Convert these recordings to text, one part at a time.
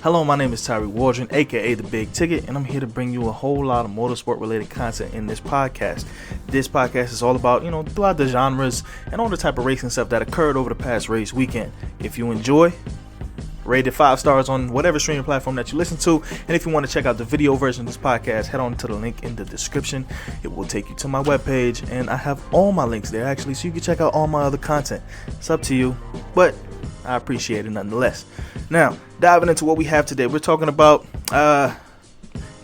Hello, my name is Tarig, aka The Big Ticket, and I'm here to bring you a whole lot of motorsport related content in this podcast. This podcast is all about, throughout the genres and all the type of racing stuff that occurred over the past race weekend. If you enjoy, rate it 5 stars on whatever streaming platform that you listen to. And if you want to check out the video version of this podcast, head on to the link in the description. It will take you to my webpage, and I have all my links there actually, so you can check out all my other content. It's up to you, but I appreciate it nonetheless. Now, diving into what we have today, we're talking about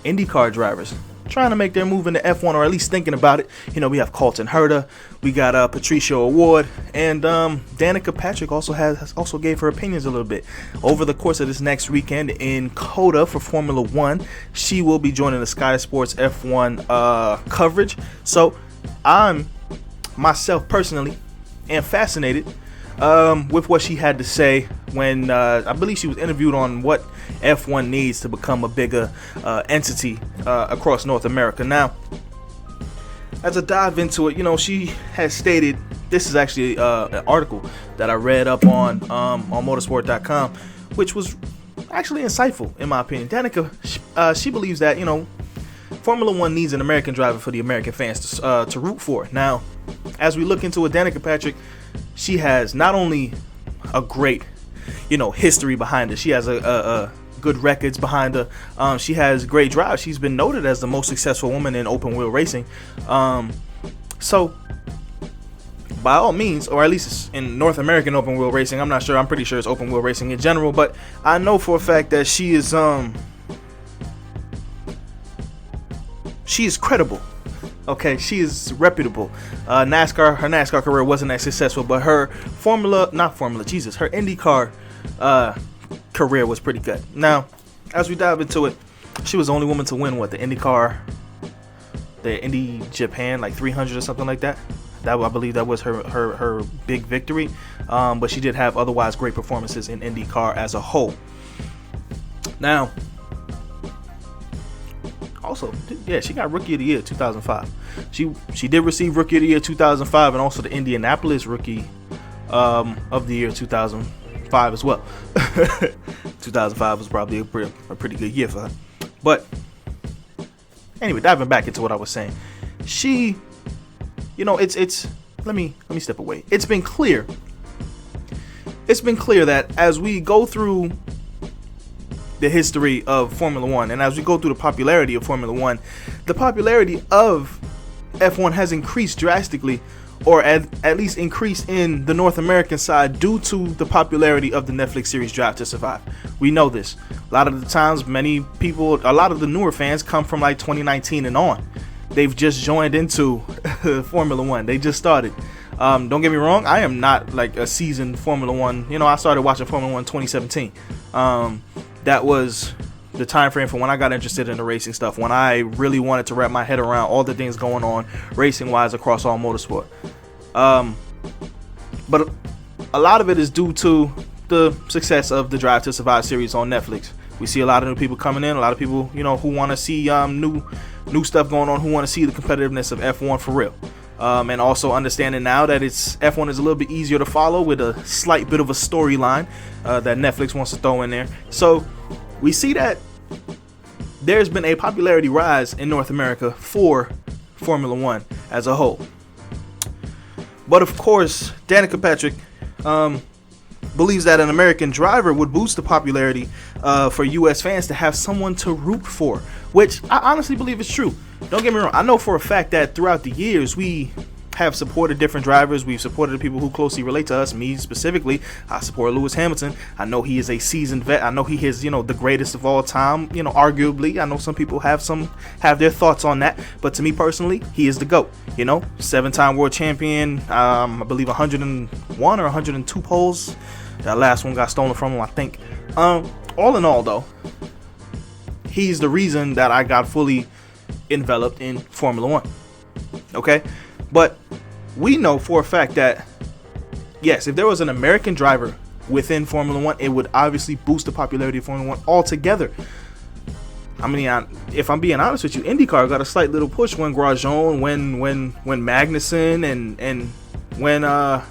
IndyCar drivers trying to make their move into F1, or at least thinking about it. We have Colton Herta, we got Patricia Award, and Danica Patrick also gave her opinions a little bit over the course of this next weekend in Coda for Formula One. She will be joining the Sky Sports F1 coverage. So I'm myself personally am fascinated with what she had to say when I believe she was interviewed on what F1 needs to become a bigger entity across North America. Now, as I dive into it, she has stated, this is actually an article that I read up on motorsport.com, which was actually insightful in my opinion. Danica, she believes that Formula One needs an American driver for the American fans to root for. Now, as we look into it, Danica Patrick, she has not only a great, history behind her. She has a good records behind her. She has great drive. She's been noted as the most successful woman in open wheel racing. So, by all means, or at least in North American open wheel racing, I'm not sure. I'm pretty sure it's open wheel racing in general, but I know for a fact that she is credible. Okay, she is reputable. Her NASCAR career wasn't that successful, but her her IndyCar career was pretty good. Now, as we dive into it, she was the only woman to win the Indy Japan, like 300 or something like that. I believe that was her big victory. But she did have otherwise great performances in IndyCar as a whole. Now, also, yeah, she got Rookie of the Year 2005. She did receive Rookie of the Year 2005 and also the Indianapolis Rookie of the Year 2005 as well. 2005 was probably a pretty good year for her. But anyway, diving back into what I was saying, she, it's let me step away. It's been clear that as we go through the history of Formula One, and as we go through the popularity of Formula One, the popularity of F1 has increased drastically, or at least increased in the North American side due to the popularity of the Netflix series Drive to Survive. We know this. A lot of the times, a lot of the newer fans come from like 2019 and on. They've just joined into Formula One. They just started. Don't get me wrong, I am not like a seasoned Formula One. I started watching Formula One 2017. That was the time frame for when I got interested in the racing stuff, when I really wanted to wrap my head around all the things going on racing wise across all motorsport. But a lot of it is due to the success of the Drive to Survive series on Netflix. We see a lot of new people coming in, a lot of people who want to see new stuff going on, who want to see the competitiveness of F1 for real. And also understanding now that F1 is a little bit easier to follow with a slight bit of a storyline that Netflix wants to throw in there. So we see that there's been a popularity rise in North America for Formula One as a whole. But of course, Danica Patrick believes that an American driver would boost the popularity for U.S. fans to have someone to root for, which I honestly believe is true. Don't get me wrong. I know for a fact that throughout the years, we have supported different drivers. We've supported the people who closely relate to us. Me specifically, I support Lewis Hamilton. I know he is a seasoned vet. I know he is, the greatest of all time, arguably. I know some people have their thoughts on that. But to me personally, he is the GOAT. 7-time world champion. I believe 101 or 102 poles. That last one got stolen from him, I think. All in all, though, he's the reason that I got fully enveloped in Formula One. Okay? But we know for a fact that, yes, if there was an American driver within Formula One, it would obviously boost the popularity of Formula One altogether. I mean, if I'm being honest with you, IndyCar got a slight little push when Grosjean, when Magnussen, and when I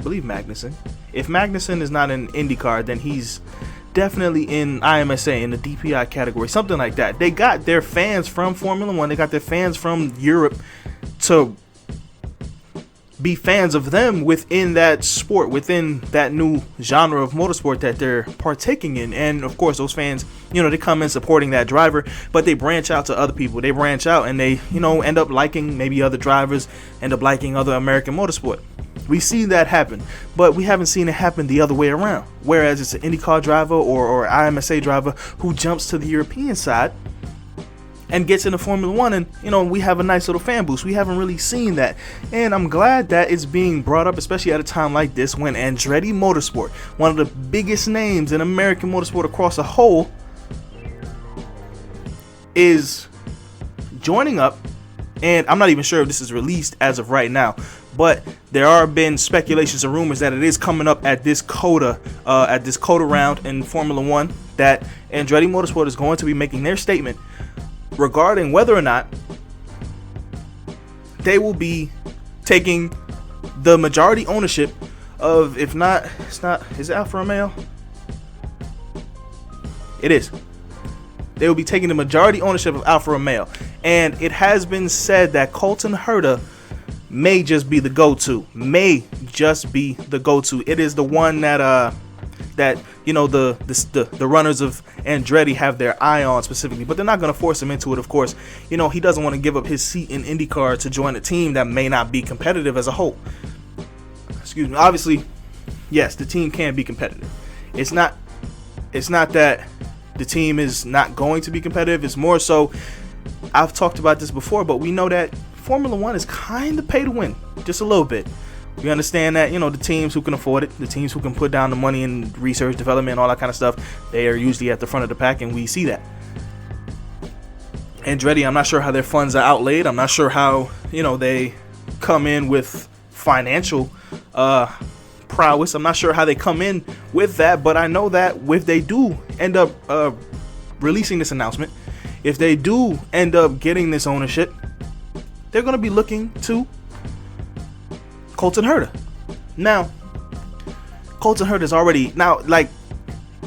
believe Magnussen. If Magnussen is not in IndyCar, then he's definitely in IMSA, in the DPI category, something like that. They got their fans from Formula One, they got their fans from Europe to be fans of them within that sport, within that new genre of motorsport that they're partaking in. And of course, those fans, they come in supporting that driver, but they branch out to other people. They branch out and they, end up liking maybe other drivers, end up liking other American motorsport. We see that happen, but we haven't seen it happen the other way around. Whereas it's an IndyCar driver or IMSA driver who jumps to the European side and gets into Formula One, and we have a nice little fan boost. We haven't really seen that, and I'm glad that it's being brought up, especially at a time like this when Andretti Motorsport, one of the biggest names in American motorsport across the whole, is joining up. And I'm not even sure if this is released as of right now, but there are been speculations and rumors that it is coming up at this COTA round in Formula One, that Andretti Motorsport is going to be making their statement regarding whether or not they will be taking the majority ownership of, if not, is it Alfa Romeo? It is. They will be taking the majority ownership of Alfa Romeo. And it has been said that Colton Herta may just be the go-to. It is the one that the runners of Andretti have their eye on specifically, but they're not going to force him into it, of course. He doesn't want to give up his seat in IndyCar to join a team that may not be competitive as a whole. Excuse me. Obviously, yes, the team can be competitive. It's not that the team is not going to be competitive. It's more so, I've talked about this before, but we know that Formula One is kind of pay to win, just a little bit. We understand that, the teams who can afford it, the teams who can put down the money in research, development, all that kind of stuff, they are usually at the front of the pack, and we see that. Andretti, I'm not sure how their funds are outlaid. I'm not sure how, they come in with financial prowess. I'm not sure how they come in with that, but I know that if they do end up releasing this announcement, if they do end up getting this ownership, they're going to be looking to Colton Herta. Now, Colton Herta is already, like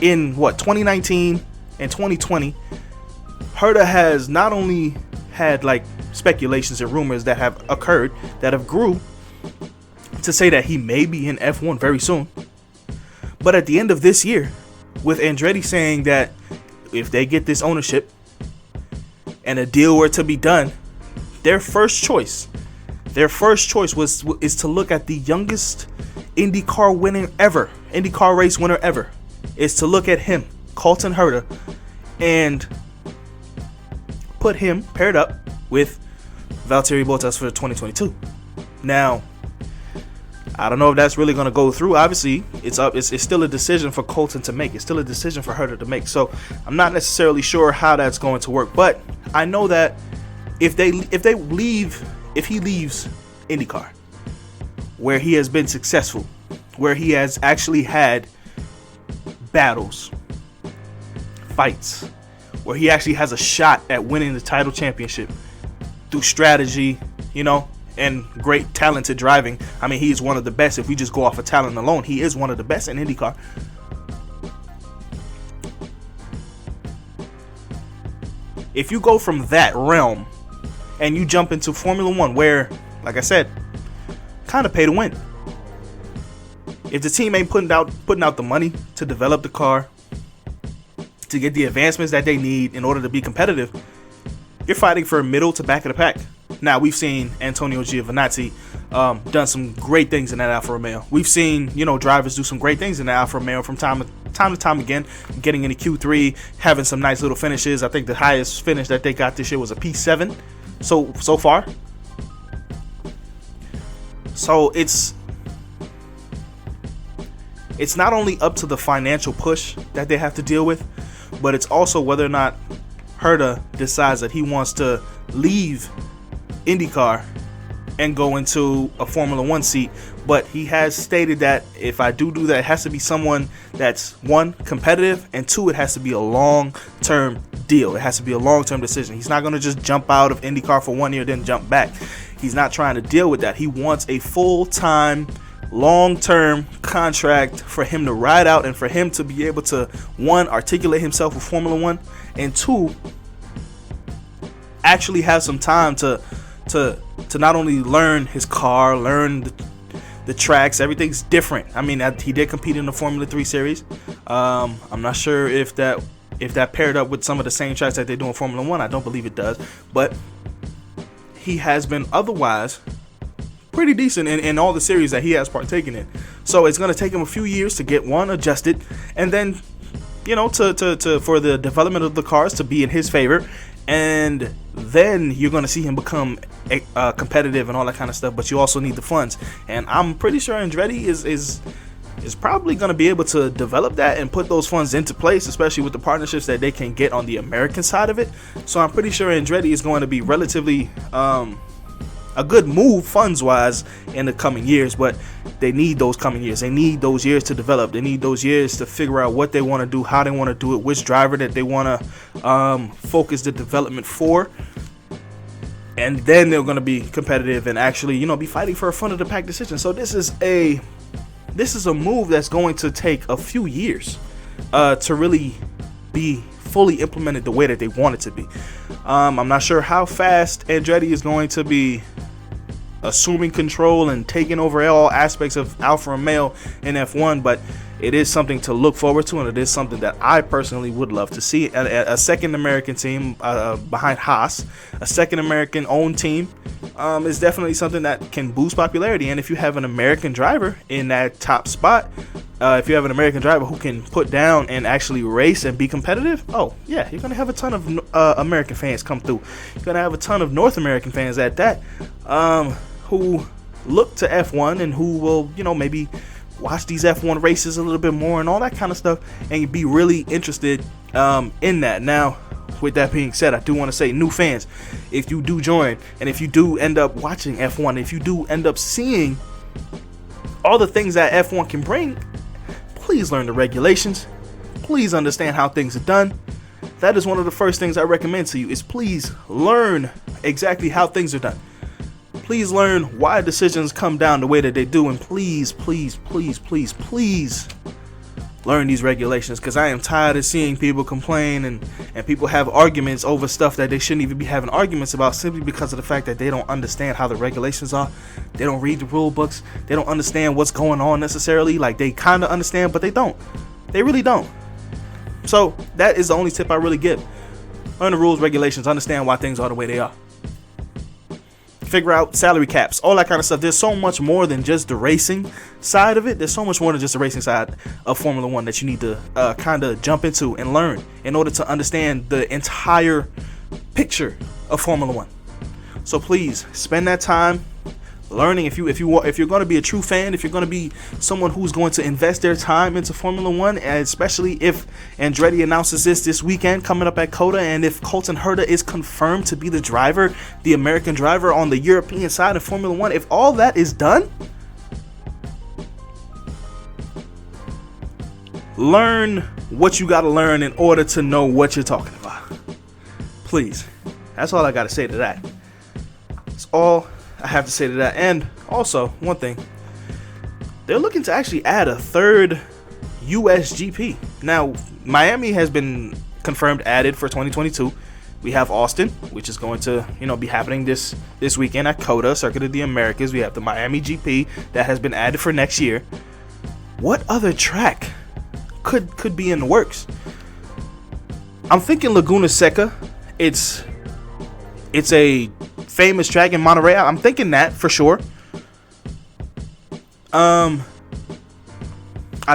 in 2019 and 2020, Herta has not only had like speculations and rumors that have occurred, that have grew to say that he may be in F1 very soon, but at the end of this year, with Andretti saying that if they get this ownership and a deal were to be done, their first choice is to look at the youngest IndyCar race winner ever, is to look at him, Colton Herta, and put him paired up with Valtteri Bottas for 2022. Now, I don't know if that's really going to go through. Obviously, it's still a decision for Colton to make. It's still a decision for Herta to make. So I'm not necessarily sure how that's going to work. But I know that if he leaves IndyCar, where he has been successful, where he has actually had battles, fights, where he actually has a shot at winning the title championship through strategy, and great talented driving. I mean, he is one of the best. If we just go off of talent alone, he is one of the best in IndyCar. If you go from that realm and you jump into Formula One, where, like I said, kind of pay to win. If the team ain't putting out the money to develop the car, to get the advancements that they need in order to be competitive, you're fighting for a middle to back of the pack. Now, we've seen Antonio Giovinazzi done some great things in that Alfa Romeo. We've seen, drivers do some great things in the Alfa Romeo from time to time again, getting into Q3, having some nice little finishes. I think the highest finish that they got this year was a P7 so far. So it's not only up to the financial push that they have to deal with, but it's also whether or not Herta decides that he wants to leave IndyCar and go into a Formula One seat. But he has stated that if I do that, it has to be someone that's, one, competitive, and two, it has to be a long-term deal. It has to be a long-term decision. He's not going to just jump out of IndyCar for 1 year then jump back. He's not trying to deal with that. He wants a full-time long-term contract for him to ride out and for him to be able to, one, articulate himself with Formula One, and two, actually have some time to not only learn his car, learn the tracks. Everything's different. I mean, he did compete in the Formula 3 series. I'm not sure if that paired up with some of the same tracks that they do in Formula 1. I don't believe it does, but he has been otherwise pretty decent in all the series that he has partaken in. So it's going to take him a few years to get one adjusted, and then, you know, to for the development of the cars to be in his favor, and then you're going to see him become competitive and all that kind of stuff. But you also need the funds, and I'm pretty sure Andretti is probably going to be able to develop that and put those funds into place, especially with the partnerships that they can get on the American side of it. So I'm pretty sure Andretti is going to be relatively a good move funds wise in the coming years, but they need those coming years. They need those years to develop. They need those years to figure out what they want to do, how they want to do it, which driver that they want to focus the development for. And then they're going to be competitive and actually, you know, be fighting for a front of the pack decision. So this is a move that's going to take a few years to really be fully implemented the way that they want it to be. I'm not sure how fast Andretti is going to be assuming control and taking over all aspects of Alfa Romeo in F1, but it is something to look forward to, and it is something that I personally would love to see. A second American team behind Haas, a second American owned team, is definitely something that can boost popularity. And if you have an American driver in that top spot, if you have an American driver who can put down and actually race and be competitive, oh yeah, you're gonna have a ton of American fans come through. You're gonna have a ton of North American fans at that, who look to F1 and who will, you know, maybe watch these F1 races a little bit more and all that kind of stuff, and be really interested in that. Now, with that being said, I do want to say, new fans, if you do join and if you do end up watching F1, if you do end up seeing all the things that F1 can bring, please learn the regulations. Please understand how things are done. That is one of the first things I recommend to you, is please learn exactly how things are done. Please learn why decisions come down the way that they do, and please learn these regulations, because I am tired of seeing people complain and people have arguments over stuff that they shouldn't even be having arguments about, simply because of the fact that they don't understand how the regulations are. They don't read the rule books. They don't understand what's going on necessarily. Like, they kind of understand, but they don't. They really don't. So that is the only tip I really give. Learn the rules, regulations, understand why things are the way they are. Figure out salary caps, all that kind of stuff. There's so much more than just the racing side of it. There's so much more than just the racing side of Formula One that you need to kind of jump into and learn in order to understand the entire picture of Formula One. So please spend that time learning. If you're going to be a true fan, if you're going to be someone who's going to invest their time into Formula One, and especially if Andretti announces this weekend coming up at COTA, and if Colton Herta is confirmed to be the driver, the American driver on the European side of Formula One, if all that is done, learn what you got to learn in order to know what you're talking about. Please. That's all I got to say to that. That's all I have to say to that. And also, one thing, they're looking to actually add a third US GP. Now, Miami has been confirmed added for 2022. We have Austin, which is going to, be happening this weekend at COTA, Circuit of the Americas. We have the Miami GP that has been added for next year. What other track could be in the works? I'm thinking Laguna Seca. It's a famous track in Monterey. I'm thinking that for sure. I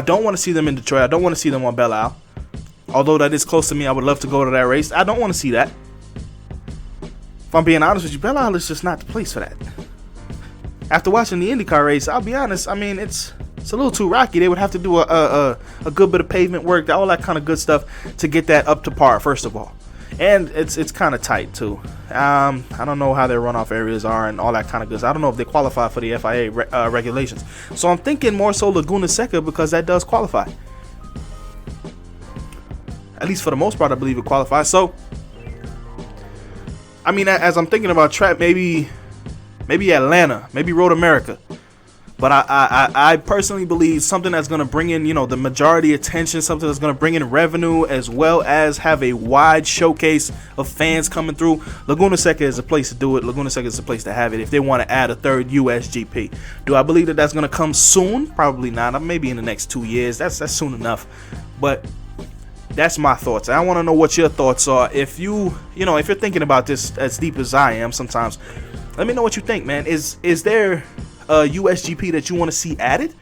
don't want to see them in Detroit. I don't want to see them on Belle Isle. Although that is close to me, I would love to go to that race. I don't want to see that. If I'm being honest with you, Belle Isle is just not the place for that. After watching the IndyCar race, I'll be honest. I mean, it's a little too rocky. They would have to do a good bit of pavement work, all that kind of good stuff to get that up to par, first of all. And it's kind of tight too. I don't know how their runoff areas are and all that kind of good stuff. I don't know if they qualify for the FIA regulations. So I'm thinking more so Laguna Seca, because that does qualify. At least for the most part, I believe it qualifies. So, I mean, as I'm thinking about track, maybe Atlanta, maybe Road America. But I personally believe something that's going to bring in, the majority attention, something that's going to bring in revenue, as well as have a wide showcase of fans coming through. Laguna Seca is a place to do it. Laguna Seca is a place to have it if they want to add a third USGP. Do I believe that that's going to come soon? Probably not. Maybe in the next 2 years. That's soon enough. But that's my thoughts. I want to know what your thoughts are. If if you're thinking about this as deep as I am sometimes, let me know what you think, man. Is there a USGP that you want to see added?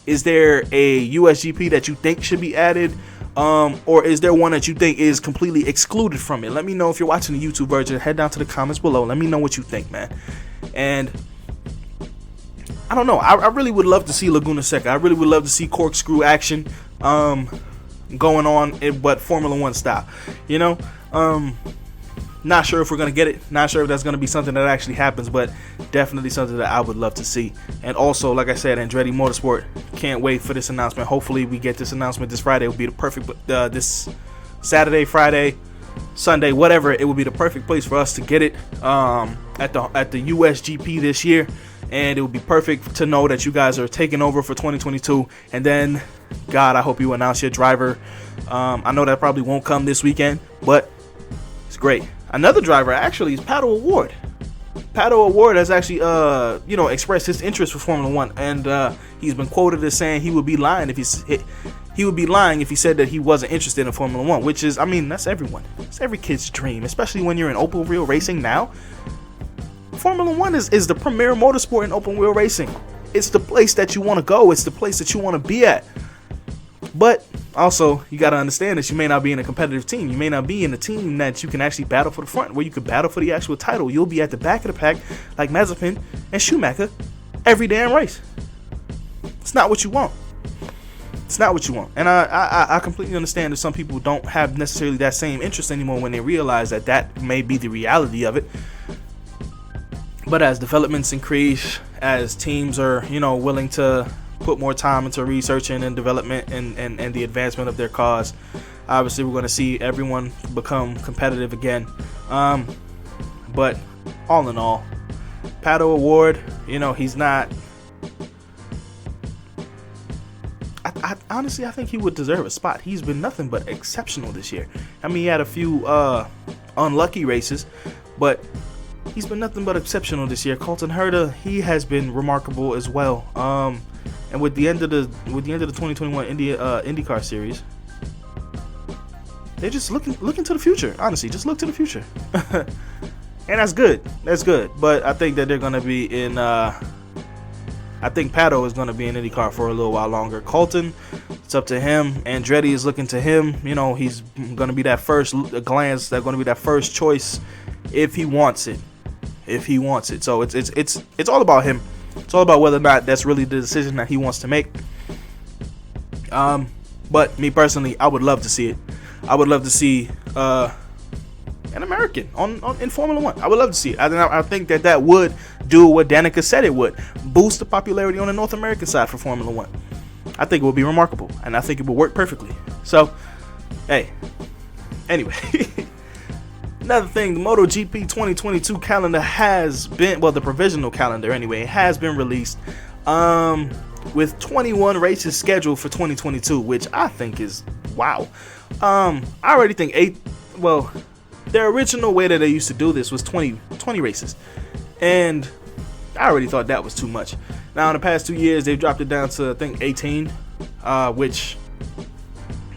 Is there a USGP that you think should be added? Or is there one that you think is completely excluded from it? Let me know. If you're watching the YouTube version, head down to the comments below. Let me know what you think, man. And I don't know. I really would love to see Laguna Seca. I really would love to see corkscrew action going on, but Formula One style. Not sure if we're going to get it. Not sure if that's going to be something that actually happens, but definitely something that I would love to see. And also, like I said, Andretti Motorsport, can't wait for this announcement. Hopefully we get this announcement this Friday. It will be the perfect, this Saturday, Friday, Sunday, whatever. It will be the perfect place for us to get it at the USGP this year. And it would be perfect to know that you guys are taking over for 2022. And then, God, I hope you announce your driver. I know that probably won't come this weekend, but it's great. Another driver actually is Pato O'Ward. Pato O'Ward has actually, expressed his interest for Formula One, and he's been quoted as saying he would be lying if he said that he wasn't interested in Formula One, which is, that's everyone. It's every kid's dream, especially when you're in open wheel racing now. Formula One is the premier motorsport in open wheel racing. It's the place that you want to go. It's the place that you want to be at. But also, you got to understand that you may not be in a competitive team. You may not be in a team that you can actually battle for the front, where you could battle for the actual title. You'll be at the back of the pack like Mazepin and Schumacher every damn race. It's not what you want. It's not what you want. And I completely understand that some people don't have necessarily that same interest anymore when they realize that may be the reality of it. But as developments increase, as teams are, willing to put more time into researching and development and the advancement of their cause, obviously we're going to see everyone become competitive again. But all in all, Pato O'Ward, he's not. Honestly, I think he would deserve a spot. He's been nothing but exceptional this year. He had a few unlucky races, but he's been nothing but exceptional this year. Colton Herta, he has been remarkable as well. And with the end of the 2021 IndyCar Series, they're just looking to the future. Honestly, just look to the future, and that's good. That's good. But I think that they're gonna be in. I think Pato is gonna be in IndyCar for a little while longer. Colton, it's up to him. Andretti is looking to him. He's gonna be that first glance. That's gonna be that first choice if he wants it. So it's all about him. It's all about whether or not that's really the decision that he wants to make. But me personally, I would love to see it. I would love to see an American in Formula One. I would love to see it. I think that would do what Danica said it would. Boost the popularity on the North American side for Formula One. I think it would be remarkable, and I think it would work perfectly. So, hey. Anyway. Another thing, the MotoGP 2022 calendar has been, the provisional calendar anyway, has been released with 21 races scheduled for 2022, which I think is wow. I already think their original way that they used to do this was 20 races, and I already thought that was too much. Now in the past 2 years, they've dropped it down to I think 18, which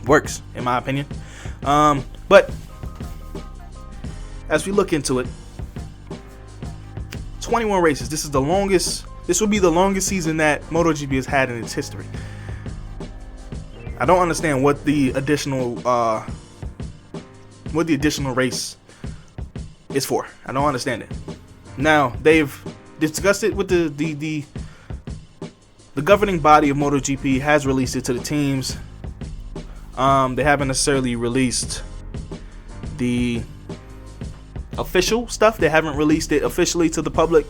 works in my opinion. But as we look into it, 21 races. This will be the longest season that MotoGP has had in its history. I don't understand what the additional race is for. I don't understand it. Now, they've discussed it with the governing body of MotoGP has released it to the teams. They haven't necessarily released the official stuff. They haven't released it officially to the public,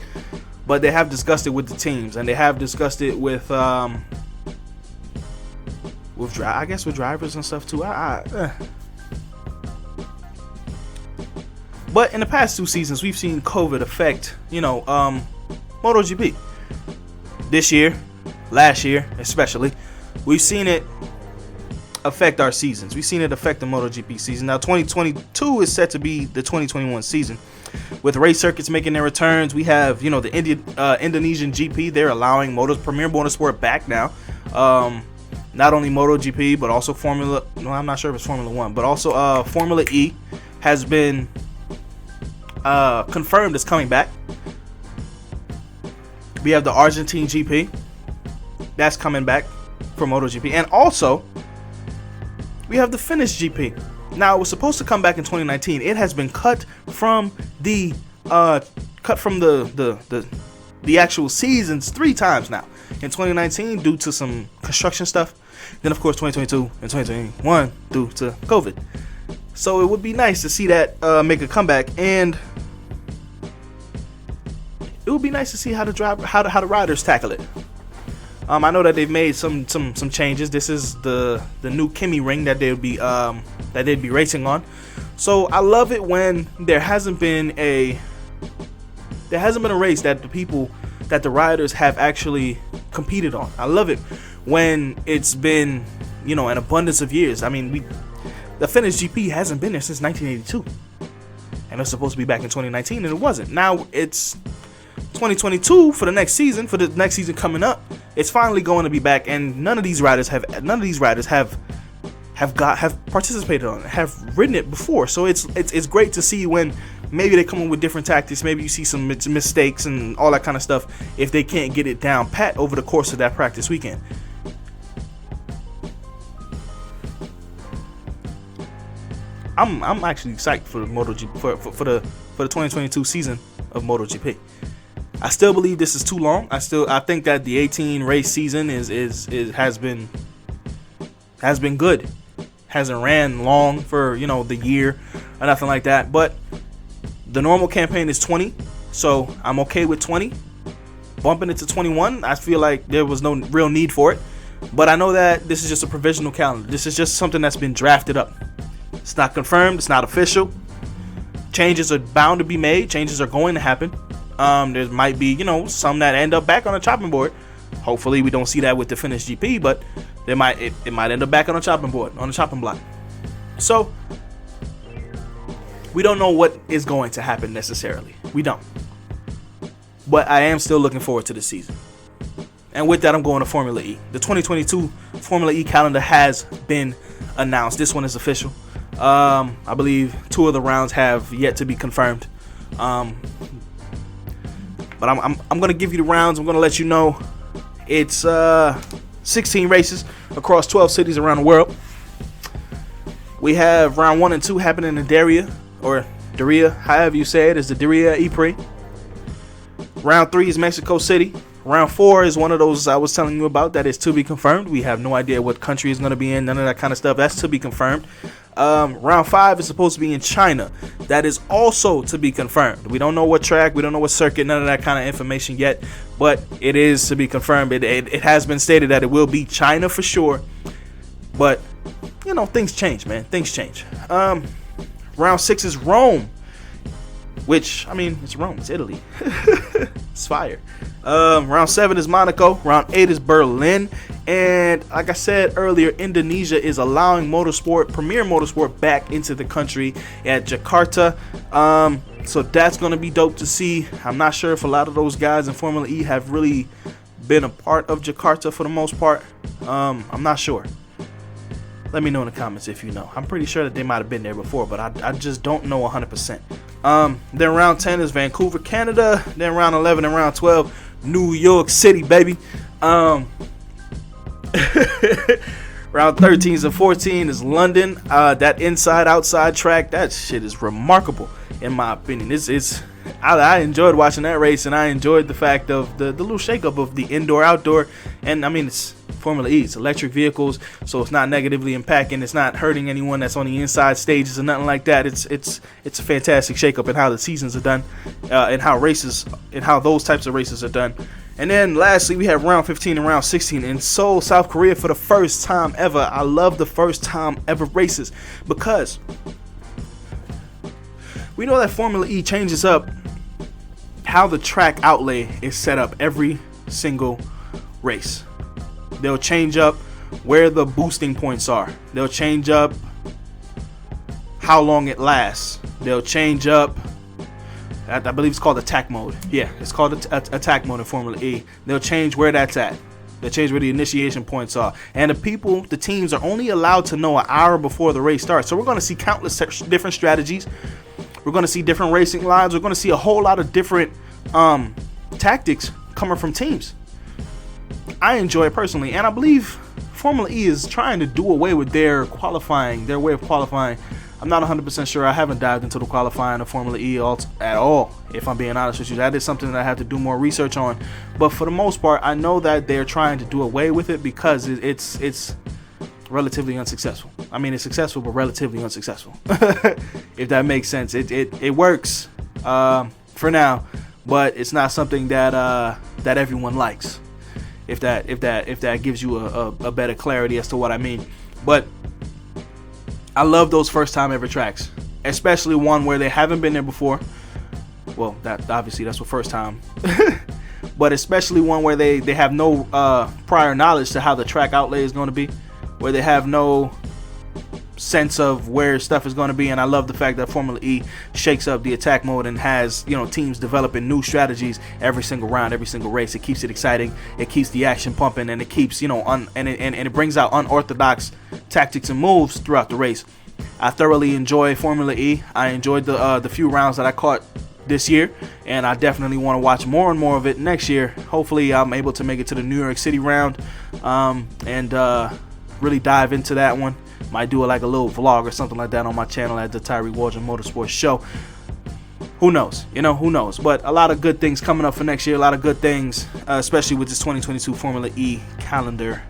but they have discussed it with the teams, and they have discussed it with drivers and stuff too. But in the past 2 seasons, we've seen COVID affect, MotoGP. This year, last year especially, we've seen it affect our seasons. We've seen it affect the MotoGP season. Now 2022 is set to be the 2021 season, with race circuits making their returns. We have, the Indonesian GP. They're allowing Premier Motorsport back now. Not only MotoGP, but also I'm not sure if it's Formula 1, but also Formula E has been confirmed as coming back. We have the Argentine GP that's coming back for MotoGP, and also we have the Finnish GP. Now, it was supposed to come back in 2019. It has been cut from the actual seasons 3 times now. In 2019, due to some construction stuff. Then, of course, 2022 and 2021 due to COVID. So it would be nice to see that make a comeback, and it would be nice to see how the riders tackle it. I know that they've made some changes. This is the new Kimi ring that they'd be racing on. So I love it when there hasn't been a race that the riders have actually competed on. I love it when it's been, an abundance of years. I mean, the Finnish GP hasn't been there since 1982, and it's supposed to be back in 2019, and it wasn't. Now it's 2022 for the next season. For the next season coming up, it's finally going to be back, and none of these riders have participated on it, have ridden it before. So it's great to see when maybe they come in with different tactics. Maybe you see some mistakes and all that kind of stuff if they can't get it down pat over the course of that practice weekend. I'm actually psyched for the MotoGP for the 2022 season of MotoGP. I still believe this is too long. I think that the 18 race season has been good. Hasn't ran long for the year or nothing like that. But the normal campaign is 20, so I'm okay with 20. Bumping it to 21, I feel like there was no real need for it. But I know that this is just a provisional calendar. This is just something that's been drafted up. It's not confirmed. It's not official. Changes are bound to be made. Changes are going to happen. There might be, some that end up back on the chopping board. Hopefully, we don't see that with the Finnish GP, but it might end up back on the chopping board, on the chopping block. So we don't know what is going to happen necessarily. We don't. But I am still looking forward to the season. And with that, I'm going to Formula E. The 2022 Formula E calendar has been announced. This one is official. I believe 2 of the rounds have yet to be confirmed. But I'm going to give you the rounds. I'm going to let you know. It's 16 races across 12 cities around the world. We have round 1 and 2 happening in Diriyah, however you say it, is the Diriyah E-Prix. Round 3 is Mexico City. Round 4 is one of those I was telling you about that is to be confirmed. We have no idea what country is going to be in, none of that kind of stuff. That's to be confirmed. Round 5 is supposed to be in China. That is also to be confirmed. We don't know what track, we don't know what circuit, none of that kind of information yet, but it is to be confirmed. It has been stated that it will be China for sure, but things change, man. Things change. Round 6 is Rome, which, it's Rome, it's Italy. It's fire. Round 7 is Monaco. Round 8 is Berlin. And like I said earlier, Indonesia is allowing Premier Motorsport back into the country at Jakarta. So that's going to be dope to see. I'm not sure if a lot of those guys in Formula E have really been a part of Jakarta for the most part. I'm not sure. Let me know in the comments if you know. I'm pretty sure that they might have been there before, but I just don't know 100%. Then round 10 is Vancouver, Canada. Then round 11 and round 12, New York City, baby. Round 13 and 14 is London. That inside-outside track, that shit is remarkable, in my opinion. I enjoyed watching that race, and I enjoyed the fact of the little shakeup of the indoor-outdoor. And it's Formula E, it's electric vehicles, so it's not negatively impacting. It's not hurting anyone that's on the inside stages or nothing like that. It's a fantastic shakeup in how the seasons are done, and how those types of races are done. And then lastly, we have round 15 and round 16 in Seoul, South Korea for the first time ever. I love the first time ever races because we know that Formula E changes up how the track outlay is set up every single race. They'll change up where the boosting points are. They'll change up how long it lasts. They'll change up, I believe it's called attack mode. Yeah, it's called attack mode in Formula E. They'll change where that's at. They'll change where the initiation points are. And the teams are only allowed to know an hour before the race starts. So we're going to see countless different strategies. We're going to see different racing lines. We're going to see a whole lot of different tactics coming from teams. I enjoy it personally, and I believe Formula E is trying to do away with their way of qualifying. I'm not 100% sure. I haven't dived into the qualifying of Formula E at all, if I'm being honest with you. That is something that I have to do more research on. But for the most part, I know that they're trying to do away with it because it's relatively unsuccessful. I mean, it's successful, but relatively unsuccessful. If that makes sense. It works for now, but it's not something that everyone likes. If that gives you a better clarity as to what I mean. But I love those first time ever tracks, especially one where they haven't been there before. Well, that's what first time. But especially one where they have no prior knowledge to how the track outlay is going to be, where they have no sense of where stuff is going to be. And I love the fact that Formula E shakes up the attack mode and has teams developing new strategies every single round, every single race. It keeps it exciting, it keeps the action pumping, and it keeps and it brings out unorthodox tactics and moves throughout the race. I thoroughly enjoy Formula E. I enjoyed the few rounds that I caught this year, and I definitely want to watch more and more of it next year. Hopefully I'm able to make it to the New York City round and really dive into that one. Might do like a little vlog or something like that on my channel at the Tarig Motorsports Show. Who knows? Who knows? But a lot of good things coming up for next year. A lot of good things, especially with this 2022 Formula E calendar.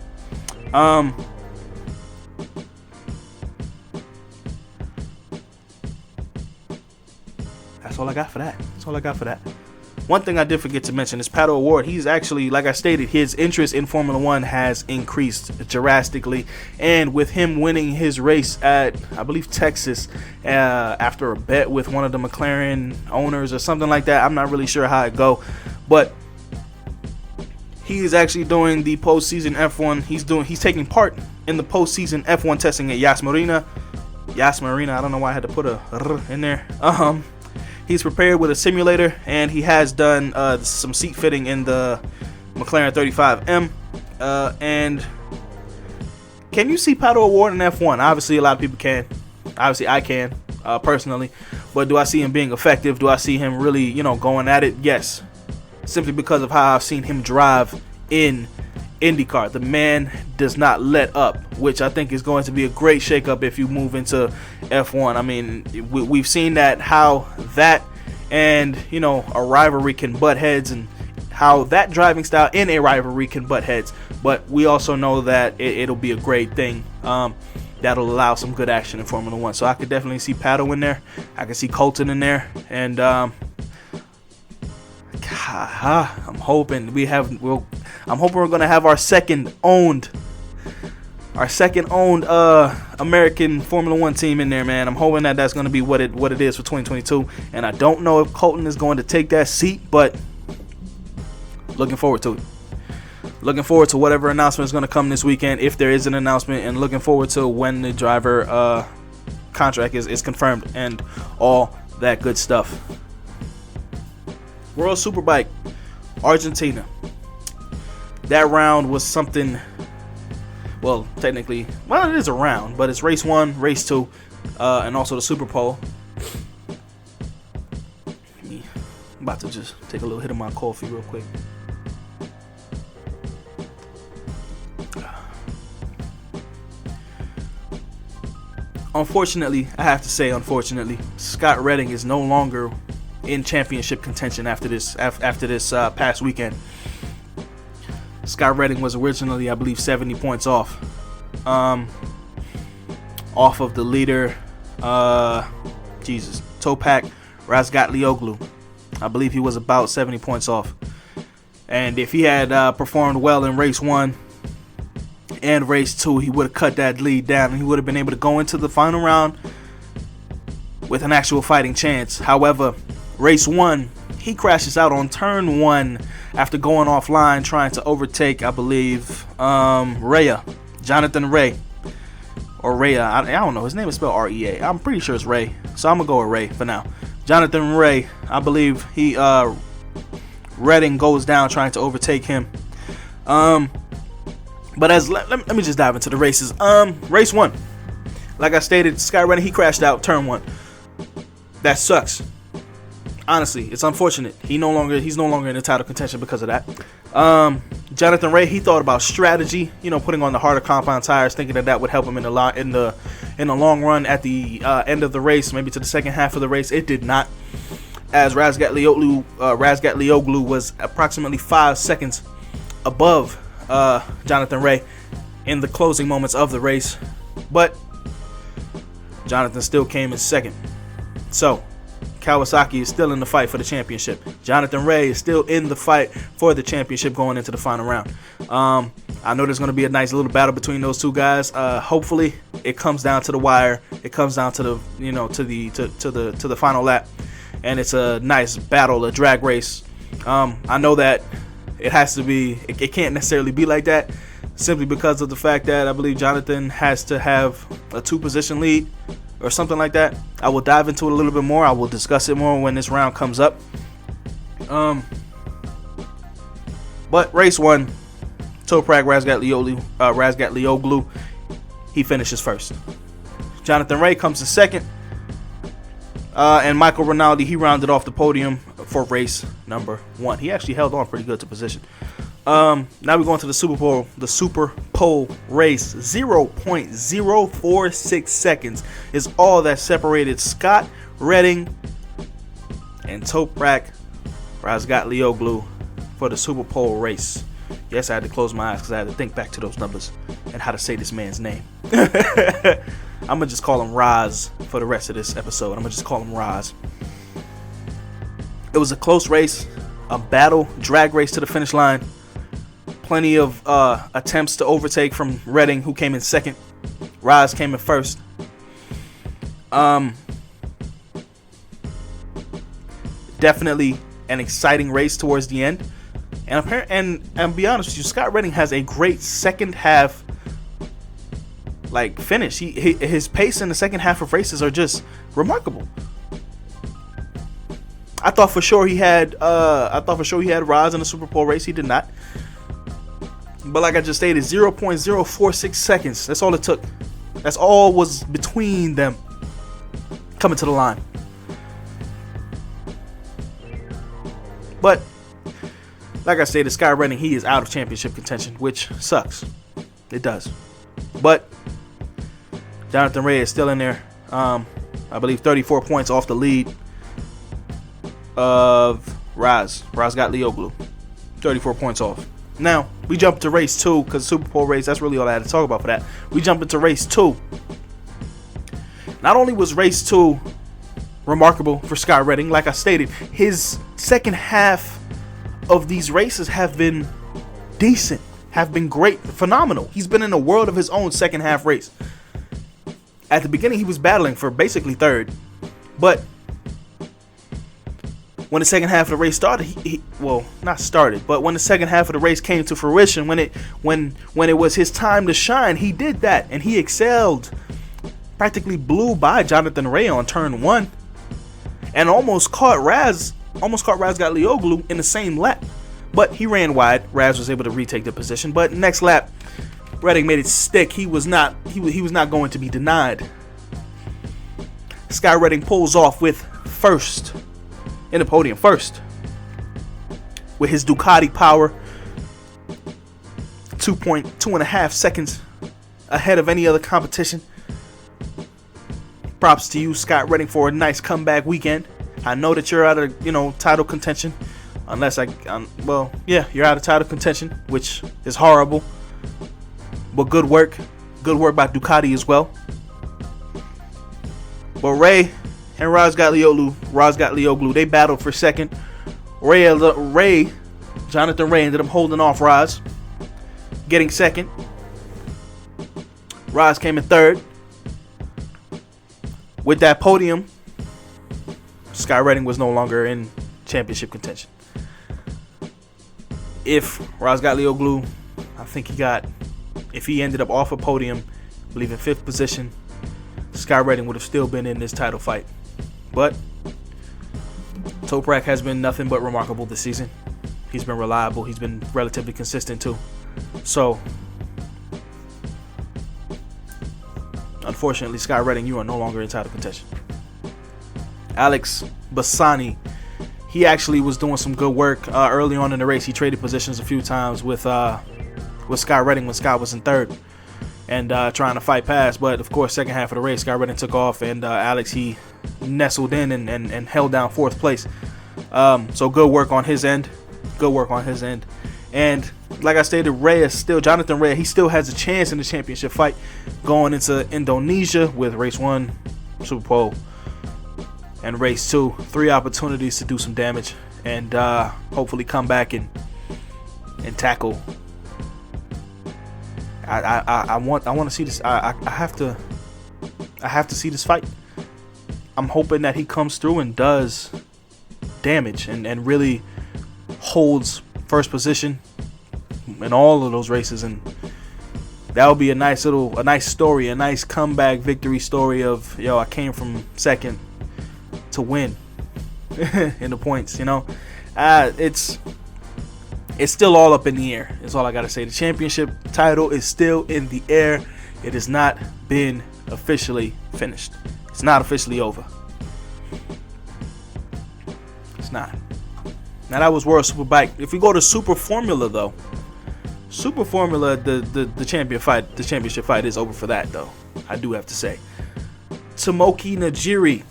That's all I got for that. One thing I did forget to mention is Pato O'Ward. He's actually, like I stated, his interest in Formula One has increased drastically. And with him winning his race at, I believe, Texas, after a bet with one of the McLaren owners or something like that, I'm not really sure how it go. But he's actually doing the postseason F1. He's taking part in the postseason F1 testing at Yas Marina. I don't know why I had to put a R in there. He's prepared with a simulator, and he has done some seat fitting in the McLaren 35M. And can you see Pato O'Ward in F1? Obviously, a lot of people can. Obviously, I can, personally. But do I see him being effective? Do I see him really, going at it? Yes. Simply because of how I've seen him drive in IndyCar. The man does not let up, which I think is going to be a great shakeup if you move into F1. I mean, we've seen how that and a rivalry can butt heads, and how that driving style in a rivalry can butt heads. But we also know that it'll be a great thing that'll allow some good action in Formula One. So I could definitely see Pato in there. I can see Colton in there, and I'm hoping we're gonna have our second owned American Formula One team in there, man. I'm hoping that that's gonna be what it is for 2022. And I don't know if Colton is going to take that seat, but looking forward to it. Looking forward to whatever announcement is going to come this weekend, if there is an announcement, and looking forward to when the driver contract is confirmed and all that good stuff. World Superbike, Argentina. That round was something, well, technically, it is a round, but it's race 1, race 2, and also the Super Pole. I'm about to just take a little hit of my coffee real quick. Unfortunately, I have to say, Scott Redding is no longer in championship contention after this past weekend. Scott Redding was originally, I believe, 70 points off of the leader, Topak Razgatlioglu. I believe he was about 70 points off. And if he had performed well in race 1 and race 2, he would have cut that lead down, and he would have been able to go into the final round with an actual fighting chance. However, race 1, he crashes out on turn 1 after going offline trying to overtake, I believe, Jonathan Rea. Or Rea, I don't know. His name is spelled R-E-A. I'm pretty sure it's Ray. So I'm going to go with Ray for now. Jonathan Rea, I believe Redding goes down trying to overtake him. But let me just dive into the races. Race 1. Like I stated, Sky Redding, he crashed out turn 1. That sucks. Honestly, it's unfortunate. He's no longer in the title contention because of that. Jonathan Rea, he thought about strategy, putting on the harder compound tires, thinking that would help him in the long run at the end of the race, maybe to the second half of the race. It did not, as Razgat Lioglu was approximately 5 seconds above Jonathan Rea in the closing moments of the race, but Jonathan still came in second. So Kawasaki is still in the fight for the championship. Jonathan Rea is still in the fight for the championship going into the final round. I know there's going to be a nice little battle between those two guys. Hopefully, it comes down to the wire. It comes down to the to the final lap, and it's a nice battle, a drag race. I know that it has to be. It can't necessarily be like that, simply because of the fact that I believe Jonathan has to have a 2-position lead or something like that. I will dive into it a little bit more. I will discuss it more when this round comes up. But race 1, Toprak Razgat Lioglu, he finishes first. Jonathan Rea comes in second. And Michael Rinaldi, he rounded off the podium for race number 1. He actually held on pretty good to position. Now we're going to the Super Pole race. 0.046 seconds is all that separated Scott Redding and Toprak Razgat Lioglu for the Super Pole race. Yes, I had to close my eyes because I had to think back to those numbers and how to say this man's name. I'm going to just call him Raz for the rest of this episode. I'm going to just call him Raz. It was a close race, a battle, drag race to the finish line. Plenty of attempts to overtake from Redding, who came in second. Raz came in first. Definitely an exciting race towards the end. And be honest with you, Scott Redding has a great second half finish. His pace in the second half of races are just remarkable. I thought for sure he had Raz in the Super Pole race. He did not. But like I just stated, 0.046 seconds. That's all it took. That's all was between them coming to the line. But like I stated, Sky Redding, he is out of championship contention, which sucks. It does. But Jonathan Rea is still in there. I believe 34 points off the lead of Razgat Lioglu. 34 points off. Now, we jump to race 2 because Super Pole race, that's really all I had to talk about for that. We jump into race 2. Not only was race 2 remarkable for Sky Redding, like I stated, his second half of these races have been decent, have been great, phenomenal. He's been in a world of his own second half race. At the beginning, he was battling for basically third, but when the second half of the race started, but when the second half of the race came to fruition, when it was his time to shine, he did that and he excelled. Practically blew by Jonathan Rea on turn 1 and almost caught Razgat Lioglu in the same lap. But he ran wide. Raz was able to retake the position, but next lap Redding made it stick. He was not going to be denied. Sky Redding pulls off with first in the podium, first with his Ducati power, 2.5 seconds ahead of any other competition. Props to you, Scott Redding, for a nice comeback weekend. I know that you're out of title contention, you're out of title contention, which is horrible. But good work by Ducati as well. But Ray and Razgat Lioglu, they battled for second. Jonathan Rea ended up holding off Raz, getting second. Raz came in third. With that podium, Sky Redding was no longer in championship contention. If Razgatlioglu, I think if he ended up off a podium, I believe in 5th position, Sky Redding would have still been in this title fight. But Toprak has been nothing but remarkable this season. He's been reliable. He's been relatively consistent too. So, unfortunately, Sky Redding, you are no longer in title contention. Alex Bassani, he actually was doing some good work early on in the race. He traded positions a few times with Sky Redding when Sky was in 3rd and trying to fight past. But, of course, second half of the race, Sky Redding took off, and Alex, he nestled in and held down 4th place. So good work on his end. Good work on his end. And like I stated, Jonathan Reyes, he still has a chance in the championship fight going into Indonesia with race 1, Super Pole, and race 2. 3 opportunities to do some damage and hopefully come back and tackle. I want to see this. I have to see this fight. I'm hoping that he comes through and does damage and really holds 1st position in all of those races, and that would be a nice story, a nice comeback victory story of, I came from 2nd to win in the points. It's still all up in the air. That's all I gotta say. The championship title is still in the air. It has not been officially finished. It's not officially over. It's not. Now that was World Superbike. If we go to Super Formula though, Super Formula, the championship fight is over for that though. I do have to say, Tomoki Najiri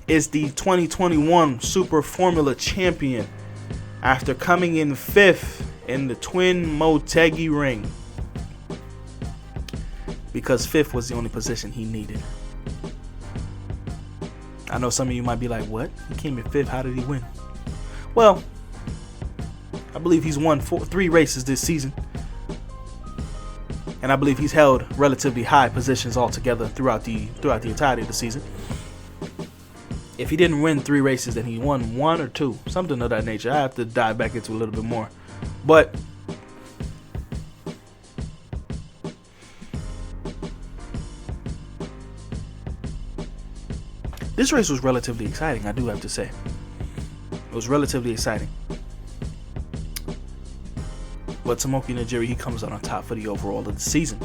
is the 2021 Super Formula champion after coming in 5th in the Twin Motegi ring, because 5th was the only position he needed. I know some of you might be like, what? He came in 5th, how did he win? Well, I believe he's won 3 races this season, and I believe he's held relatively high positions altogether throughout the entirety of the season. If he didn't win 3 races, then he won 1 or 2, something of that nature. I have to dive back into a little bit more, but this race was relatively exciting, I do have to say. It was relatively exciting. But Tomoki Najiri, he comes out on top for the overall of the season.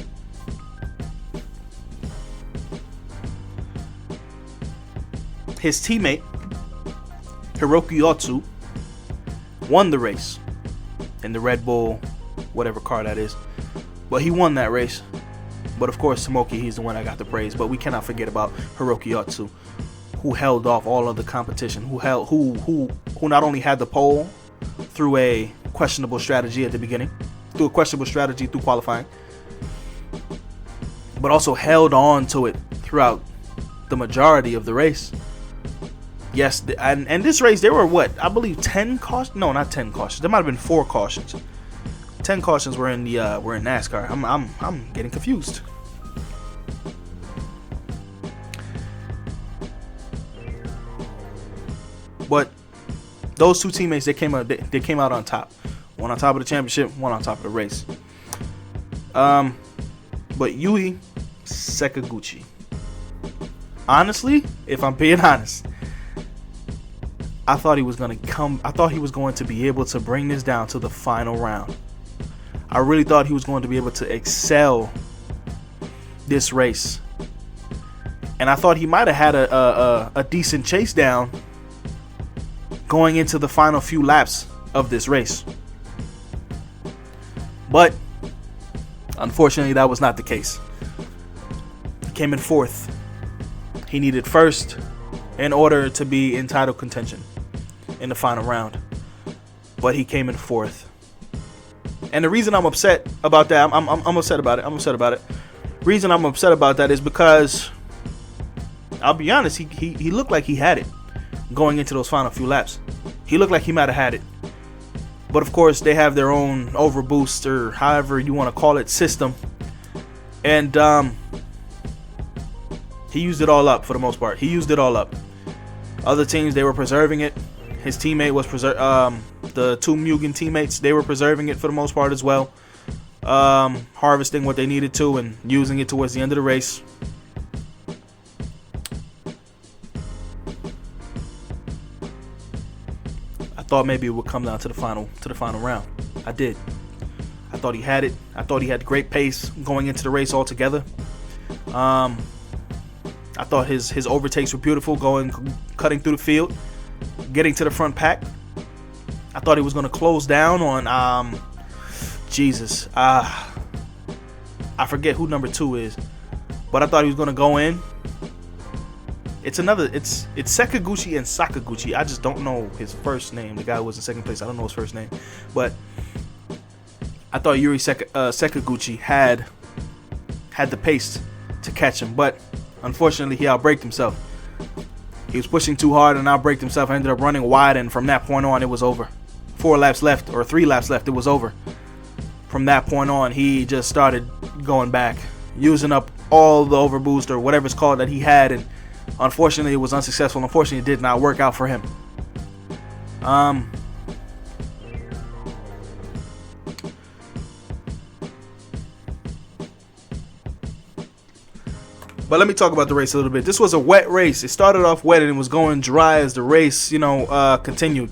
His teammate, Hiroki Otsu, won the race in the Red Bull, whatever car that is. But he won that race. But of course, Tomoki, he's the one that got the praise. But we cannot forget about Hiroki Otsu, who held off all of the competition, who not only had the pole through a questionable strategy at the beginning, through qualifying, but also held on to it throughout the majority of the race. Yes, and this race, there were I believe 10 cautions. No, not 10 cautions. There might have been 4 cautions. 10 cautions were in NASCAR. I'm getting confused. But those 2 teammates, they came out on top. One on top of the championship, one on top of the race. But Yui Sakaguchi, honestly, if I'm being honest, I thought he was going to be able to bring this down to the final round. I really thought he was going to be able to excel this race. And I thought he might have had a decent chase down going into the final few laps of this race. But unfortunately, that was not the case. He came in 4th. He needed 1st in order to be in title contention in the final round. But he came in 4th. And the reason I'm upset about that, I'm upset about it. Reason I'm upset about that is because, I'll be honest, he looked like he had it going into those final few laps. He looked like he might have had it. But of course, they have their own overboost, or however you want to call it, system. And he used it all up for the most part. He used it all up. Other teams, they were preserving it. His teammate was the two Mugen teammates, they were preserving it for the most part as well. Harvesting what they needed to and using it towards the end of the race. I thought maybe it would come down to the final round. I did. I thought he had it. I thought he had great pace going into the race altogether. I thought his overtakes were beautiful, cutting through the field, getting to the front pack. I thought he was going to close down on I forget who number 2 is, but I thought he was going to go in. It's Sakaguchi and Sakaguchi. I just don't know his first name. The guy who was in second place, I don't know his first name, but I thought Yuri Sakaguchi had the pace to catch him, but unfortunately he outbraked himself. He was pushing too hard and outbraked himself. I ended up running wide, and from that point on, it was over. 4 laps left, or 3 laps left, it was over. From that point on, he just started going back, using up all the overboost or whatever it's called that he had, and unfortunately it was unsuccessful. Unfortunately, it did not work out for him. But let me talk about the race a little bit. This was a wet race. It started off wet and it was going dry as the race, continued.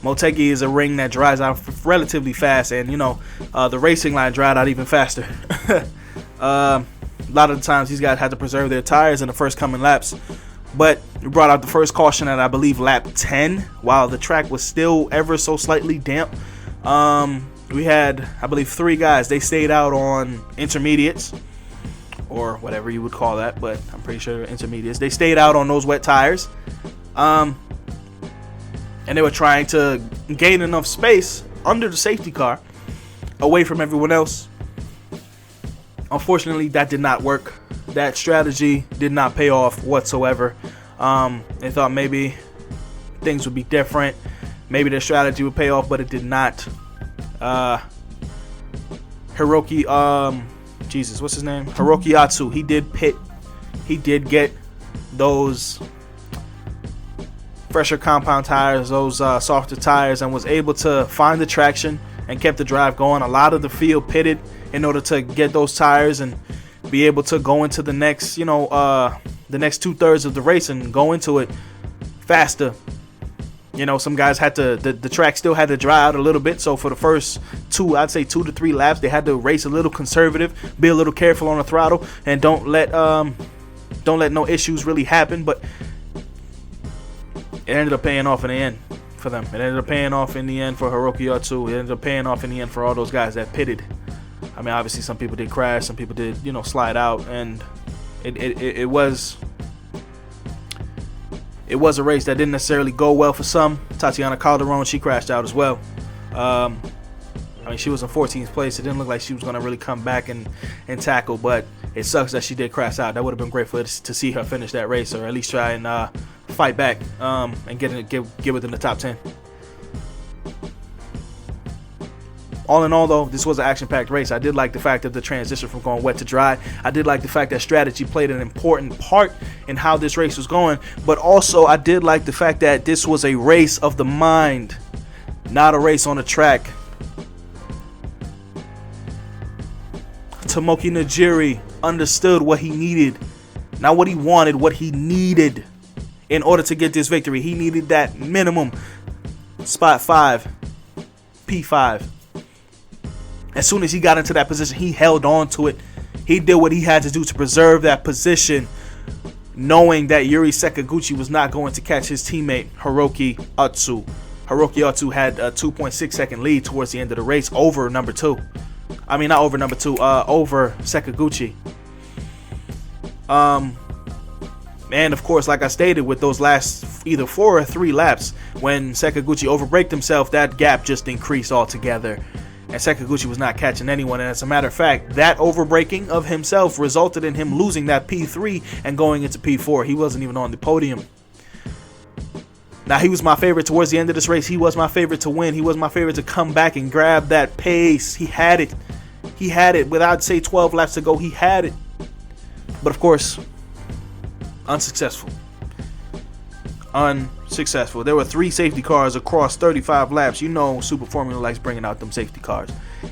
Motegi is a ring that dries out relatively fast, and the racing line dried out even faster. A lot of the times these guys had to preserve their tires in the first coming laps, but we brought out the first caution at I believe lap 10, while the track was still ever so slightly damp. We had, I believe, 3 guys. They stayed out on intermediates, or whatever you would call that, but I'm pretty sure they're intermediates. They stayed out on those wet tires, and they were trying to gain enough space under the safety car, away from everyone else. Unfortunately, that did not work. That strategy did not pay off whatsoever. They thought maybe things would be different. Maybe their strategy would pay off, but it did not. Hiroki, what's his name? Hiroki Atsu. He did pit. He did get those fresher compound tires, those softer tires, and was able to find the traction and kept the drive going. A lot of the field pitted in order to get those tires and be able to go into the next, the next 2/3 of the race and go into it faster. Some guys had to, the track still had to dry out a little bit. So for the first 2 to 3 laps, they had to race a little conservative, be a little careful on the throttle, and don't let no issues really happen. But it ended up paying off in the end for them. It ended up paying off in the end for Hiroki Atsu. It ended up paying off in the end for all those guys that pitted. I mean, obviously some people did crash, some people did, slide out, and it was a race that didn't necessarily go well for some. Tatiana Calderon, she crashed out as well. She was in 14th place. It didn't look like she was going to really come back and tackle, but it sucks that she did crash out. That would have been great to see her finish that race, or at least try and fight back and get within the top 10. All in all, though, this was an action-packed race. I did like the fact of the transition from going wet to dry. I did like the fact that strategy played an important part in how this race was going. But also, I did like the fact that this was a race of the mind, not a race on the track. Tomoki Najiri understood what he needed. Not what he wanted, what he needed in order to get this victory. He needed that minimum spot 5, P5. As soon as he got into that position, he held on to it. He did what he had to do to preserve that position, knowing that Yuri Sakaguchi was not going to catch his teammate Hiroki Atsu. Hiroki Atsu had a 2.6 second lead towards the end of the race over number 2. I mean, not over number 2, over Sakaguchi. And of course, like I stated, with those last either 4 or 3 laps, when Sakaguchi overbraked himself, that gap just increased altogether. And Sakaguchi was not catching anyone. And as a matter of fact, that overbraking of himself resulted in him losing that P3 and going into P4. He wasn't even on the podium. Now, he was my favorite towards the end of this race. He was my favorite to win. He was my favorite to come back and grab that pace. He had it. He had it. With, I'd say, 12 laps to go, he had it. But of course, unsuccessful. unsuccessful. There were 3 safety cars across 35 laps. You know, Super Formula likes bringing out them safety cars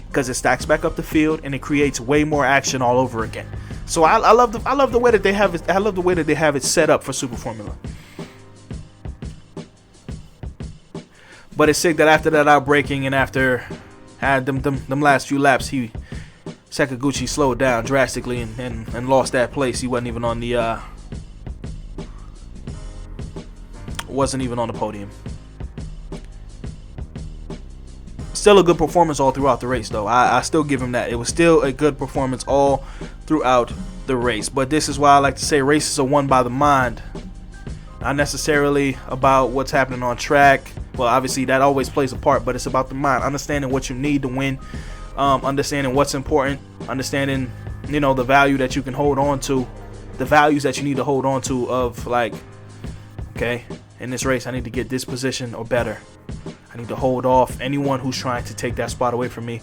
because it stacks back up the field and it creates way more action all over again. So I love the way that they have it. I love the way that they have it set up for Super Formula. But it's sick that after that outbreaking and after had them last few laps, Sakaguchi slowed down drastically and lost that place. He wasn't even on the podium. Still a good performance all throughout the race, though. I still give him that. It was still a good performance all throughout the race. But this is why I like to say races are won by the mind, not necessarily about what's happening on track. Well, obviously that always plays a part, but it's about the mind, understanding what you need to win, understanding what's important, understanding, you know, the value that you can hold on to, the values that you need to hold on to of, like, okay, in this race I need to get this position or better. I need to hold off anyone who's trying to take that spot away from me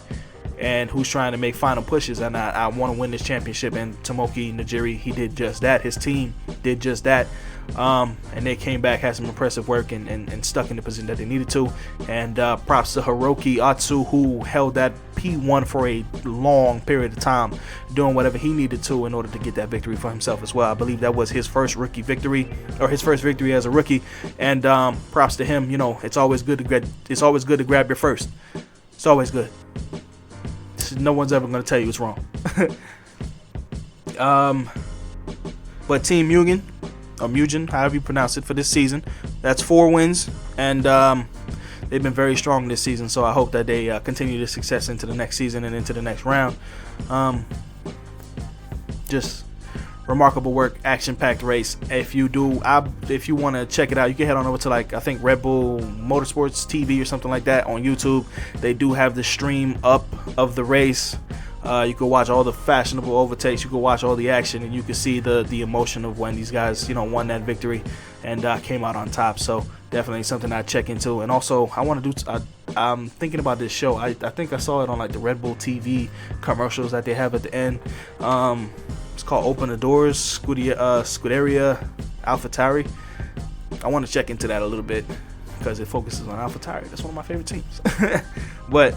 and who's trying to make final pushes, and I want to win this championship. And Tomoki Najiri, he did just that. His team did just that. And they came back, had some impressive work, and stuck in the position that they needed to. And props to Hiroki Atsu, who held that P1 for a long period of time, doing whatever he needed to in order to get that victory for himself as well. I believe that was his first rookie victory, or his first victory as a rookie. And props to him. You know, it's always good to grab your first. It's always good. No one's ever going to tell you it's wrong. But Team Mugen, or Mugen, however you pronounce it, for this season, that's 4 wins, and they've been very strong this season. So I hope that they continue this success into the next season and into the next round. Just remarkable work, action-packed race. If you want to check it out, you can head on over to, like, I think Red Bull Motorsports TV or something like that on YouTube. They do have the stream up of the race. You can watch all the fashionable overtakes. You can watch all the action, and you can see the emotion of when these guys, you know, won that victory and came out on top. So definitely something I check into. And also, I want to do. I'm thinking about this show. I think I saw it on, like, the Red Bull TV commercials that they have at the end. It's called Open the Doors, Scuderia AlphaTauri. I want to check into that a little bit because it focuses on AlphaTauri. That's one of my favorite teams. But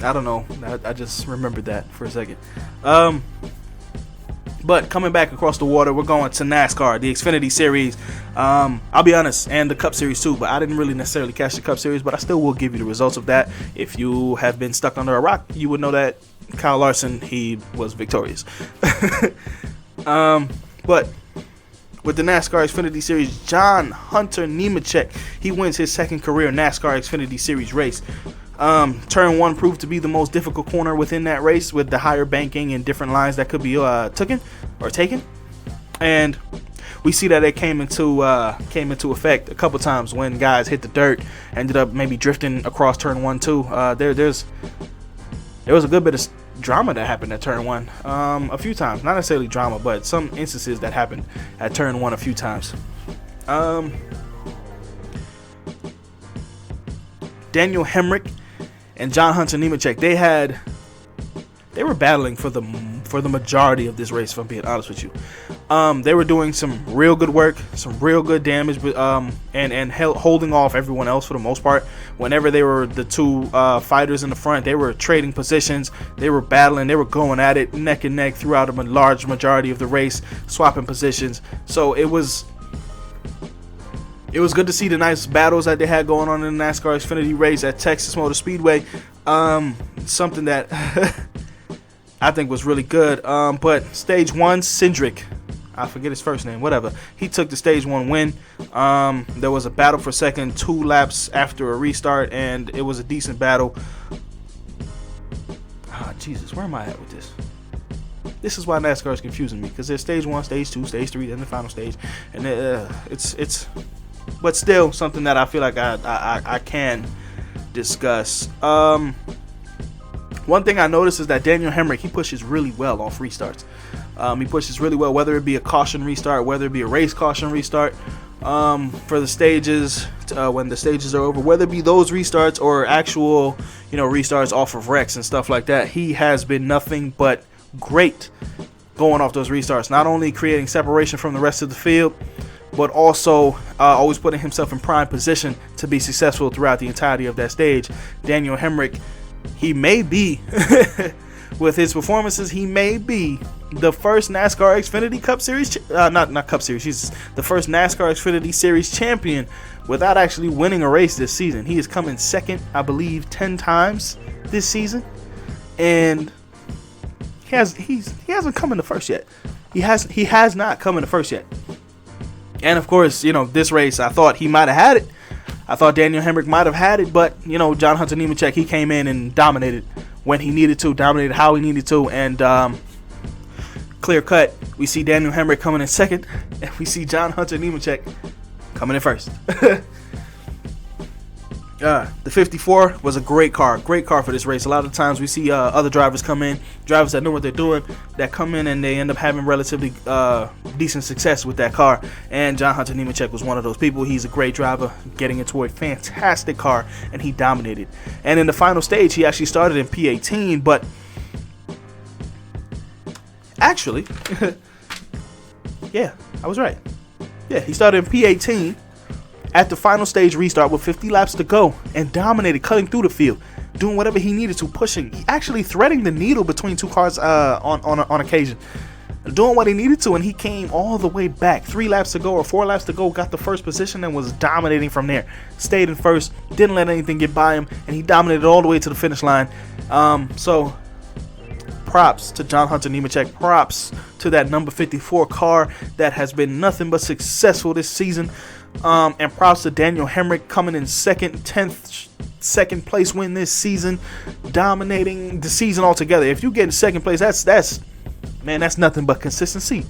I don't know. I just remembered that for a second. But coming back across the water, we're going to NASCAR, the Xfinity Series. I'll be honest, and the Cup Series too, but I didn't really necessarily catch the Cup Series, but I still will give you the results of that. If you have been stuck under a rock, you would know that Kyle Larson, he was victorious. But with the NASCAR Xfinity Series, John Hunter Nemechek, he wins his second career NASCAR Xfinity Series race. Turn 1 proved to be the most difficult corner within that race, with the higher banking and different lines that could be taken, and we see that it came into effect a couple times when guys hit the dirt, ended up maybe drifting across turn 1 too. There was a good bit of drama that happened at turn 1 a few times, not necessarily drama, but some instances that happened at turn 1 a few times. Daniel Hemrick and John Hunter Nemechek, they were battling for the majority of this race, if I'm being honest with you. They were doing some real good work, some real good damage, and holding off everyone else for the most part. Whenever they were the two fighters in the front, they were trading positions, they were battling, they were going at it neck and neck throughout a large majority of the race, swapping positions. So it was good to see the nice battles that they had going on in the NASCAR Xfinity race at Texas Motor Speedway. Something that I think was really good. But stage 1, Cindric, I forget his first name, whatever, he took the stage 1 win. There was a battle for second 2 laps after a restart, and it was a decent battle. Jesus, where am I at with this? This is why NASCAR is confusing me, because there's stage 1, stage 2, stage 3, then the final stage, and it's but still something that I feel like I can discuss. One thing I noticed is that Daniel Hemrick, he pushes really well on free starts. He pushes really well, whether it be a caution restart, whether it be a race caution restart, for the stages, when the stages are over, whether it be those restarts or actual, restarts off of wrecks and stuff like that. He has been nothing but great going off those restarts, not only creating separation from the rest of the field, but also always putting himself in prime position to be successful throughout the entirety of that stage. Daniel Hemric, he may be, with his performances, he may be the first NASCAR Xfinity Cup Series, not Cup Series, he's the first NASCAR Xfinity Series champion without actually winning a race this season. He has come in second, I believe, 10 times this season, and he hasn't come in the first yet. He has not come in the first yet. And of course, this race, I thought he might have had it. I thought Daniel Hemric might have had it, but John Hunter Nemechek, he came in and dominated when he needed to, dominated how he needed to, and clear cut, we see Daniel Hemric coming in second, and we see John Hunter Nemechek coming in first. The 54 was a great car for this race. A lot of times we see other drivers come in, drivers that know what they're doing, that come in and they end up having relatively decent success with that car. And John Hunter Nemechek was one of those people. He's a great driver, getting into a fantastic car, and he dominated. And in the final stage, he actually started in P18, but actually, yeah, I was right. Yeah, he started in P18. At the final stage restart with 50 laps to go, and dominated, cutting through the field, doing whatever he needed to, pushing, actually threading the needle between two cars on occasion, doing what he needed to, and he came all the way back. 3 laps to go or 4 laps to go, got the first position and was dominating from there. Stayed in first, didn't let anything get by him, and he dominated all the way to the finish line. So props to John Hunter Nemechek, props to that number 54 car that has been nothing but successful this season. And props to Daniel Hemric coming in second second place win this season, dominating the season altogether. If you get in second place, that's nothing but consistency.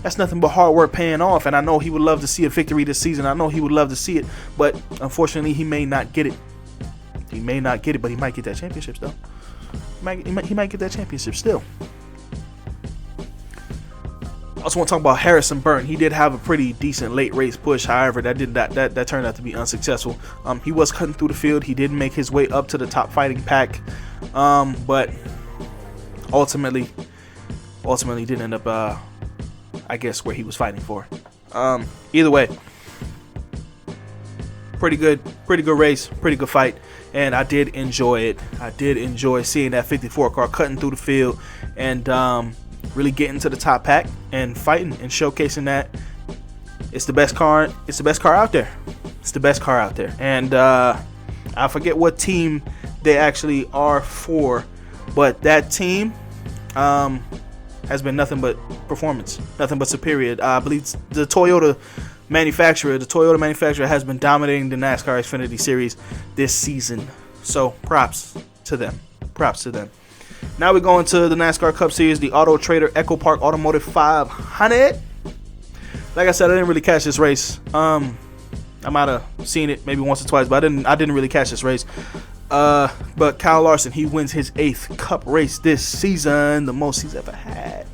That's nothing but hard work paying off. And I know he would love to see a victory this season. I know he would love to see it, but unfortunately, he may not get it. He may not get it, but he might get that championship still. He might get that championship still. I also want to talk about Harrison Burton. He did have a pretty decent late race push. However, that turned out to be unsuccessful. He was cutting through the field. He did make his way up to the top fighting pack, but ultimately didn't end up, I guess, where he was fighting for. Either way, pretty good race, pretty good fight, and I did enjoy it. I did enjoy seeing that 54 car cutting through the field and really getting to the top pack and fighting and showcasing that it's the best car. It's the best car out there. It's the best car out there. And I forget what team they actually are for, but that team has been nothing but performance, nothing but superior. I believe the Toyota manufacturer has been dominating the NASCAR Xfinity Series this season. So props to them. Props to them. Now we go into the NASCAR Cup Series, the Auto Trader Echo Park Automotive 500. Like I said, I didn't really catch this race. I might have seen it maybe once or twice, but I didn't really catch this race. But Kyle Larson, he wins his 8th Cup race this season, the most he's ever had.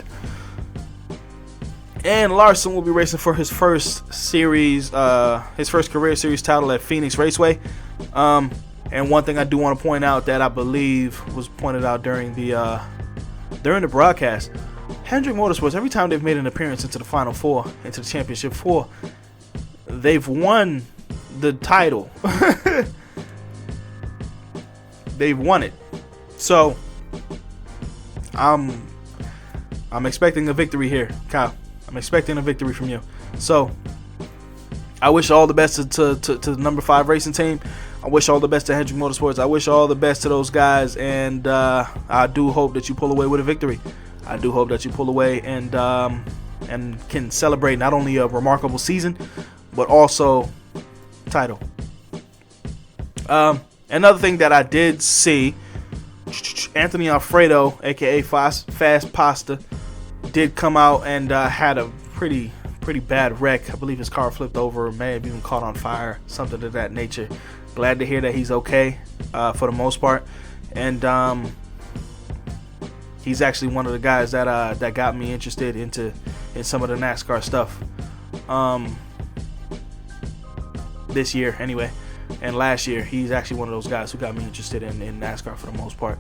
And Larson will be racing for his first career series title at Phoenix Raceway. And one thing I do want to point out that I believe was pointed out during the broadcast, Hendrick Motorsports, every time they've made an appearance into the Final Four, into the Championship 4, they've won the title. They've won it. So I'm expecting a victory here, Kyle. I'm expecting a victory from you. So I wish all the best to the number 5 racing team. I wish all the best to Hendrick Motorsports. I wish all the best to those guys, and I do hope that you pull away with a victory. I do hope that you pull away and can celebrate not only a remarkable season, but also title. Another thing that I did see, Anthony Alfredo, aka Fast Pasta, did come out and had a pretty bad wreck. I believe his car flipped over, may have even caught on fire, something of that nature. Glad to hear that he's okay for the most part, and he's actually one of the guys that got me interested in some of the NASCAR stuff this year anyway, and last year. He's actually one of those guys who got me interested in NASCAR for the most part.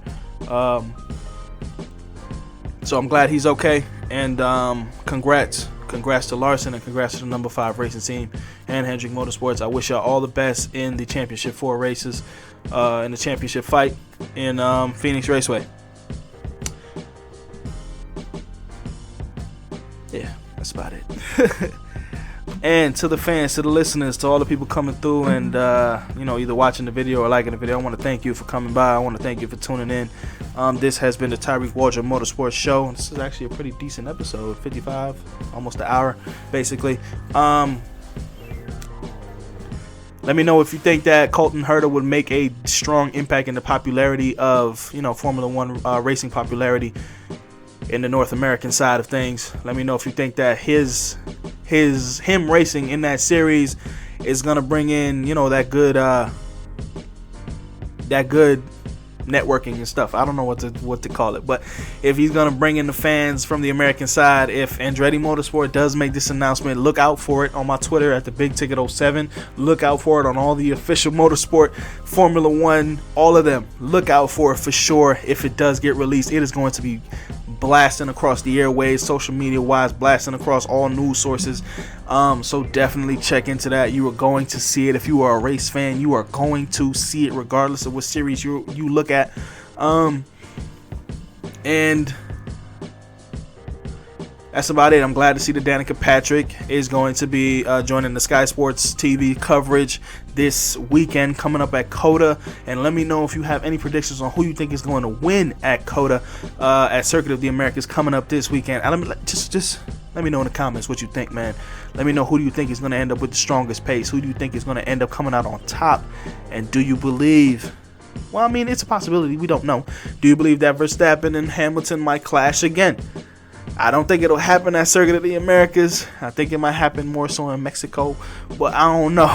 So I'm glad he's okay, and congrats congrats to Larson and congrats to the number 5 racing team and Hendrick Motorsports. I wish y'all all the best in the championship 4 races, in the championship fight in Phoenix Raceway. Yeah, that's about it. And to the fans, to the listeners, to all the people coming through and either watching the video or liking the video, I want to thank you for coming by. I want to thank you for tuning in. This has been the Tarig Motorsports Show. This is actually a pretty decent episode, 55, almost an hour, basically. Let me know if you think that Colton Herta would make a strong impact in the popularity of, Formula One racing popularity in the North American side of things. Let me know if you think that him racing in that series is gonna bring in, that good networking and stuff. I don't know what to call it, but if he's gonna bring in the fans from the American side, if Andretti Motorsport does make this announcement, look out for it on my Twitter at the Big Ticket 07. Look out for it on all the official motorsport, Formula One, all of them. Look out for it for sure. If it does get released, it is going to be blasting across the airways, social media wise, blasting across all news sources. So definitely check into that. You are going to see it. If you are a race fan, you are going to see it regardless of what series you look at. And that's about it. I'm glad to see that Danica Patrick is going to be joining the Sky Sports TV coverage this weekend coming up at COTA. And let me know if you have any predictions on who you think is going to win at COTA at Circuit of the Americas coming up this weekend. Just let me know in the comments what you think, man. Let me know who do you think is going to end up with the strongest pace. Who do you think is going to end up coming out on top? And do you believe... Well, I mean, it's a possibility. We don't know. Do you believe that Verstappen and Hamilton might clash again? I don't think it'll happen at Circuit of the Americas. I think it might happen more so in Mexico, but I don't know.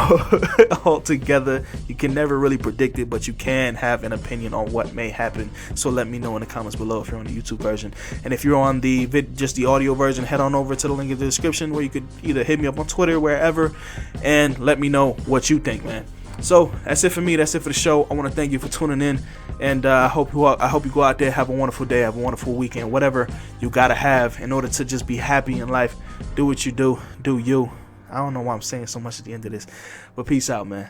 Altogether, you can never really predict it, but you can have an opinion on what may happen. So let me know in the comments below if you're on the YouTube version. And if you're on the just the audio version, head on over to the link in the description where you could either hit me up on Twitter, wherever, and let me know what you think, man. So that's it for me. That's it for the show. I want to thank you for tuning in, and I hope you go out there, have a wonderful day, have a wonderful weekend, whatever you gotta have in order to just be happy in life. Do what you do you. I don't know why I'm saying so much at the end of this, but peace out, man.